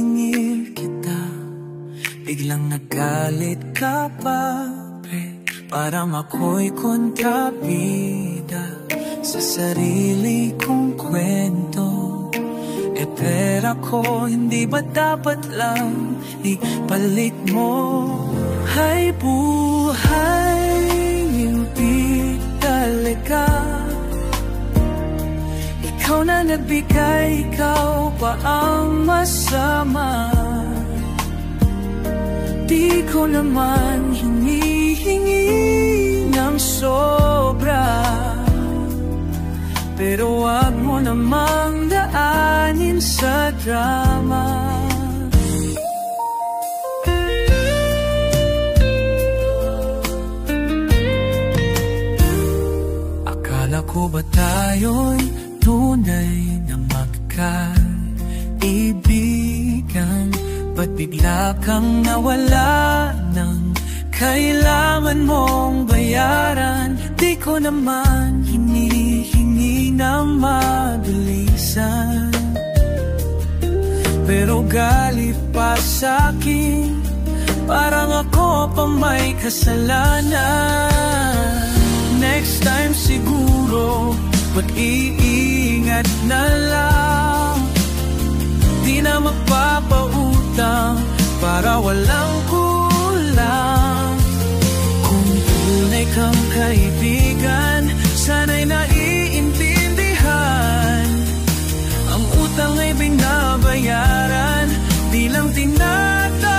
siningil kita, biglang nagalit ka pa, pre. Parang ako'y kontrabida sa sarili kong kwento. E pera ko, hindi ba dapat lang ipalit mo? Hay buhay, hindi talaga ikaw na nagbigay, ikaw pa ang masama. Di ko naman hinihingi ng sobra, pero wag mo namang daanin sa drama. Akala ko ba tayo'y tunay na magkaibigan? Ba't bigla kang nawala ng kailangan mong bayaran? Di ko naman hinihingi na mabilisan, pero galit pa sa'kin, parang ako pa may kasalanan. Next time siguro mag-iingat na lang, di na magpapautang para walang kulang. Kung tunay kang kaibigan, sana'y naiintindihan, ang utang ay binabayaran, di lang tinatakbuhan.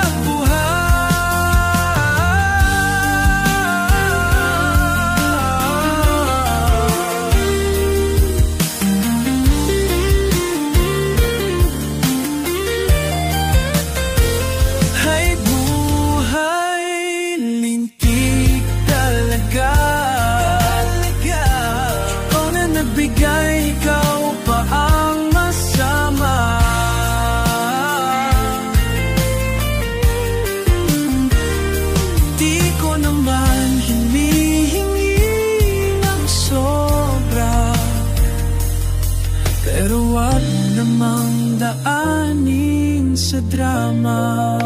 Daanin sa drama.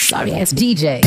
Sorry, it's DJ.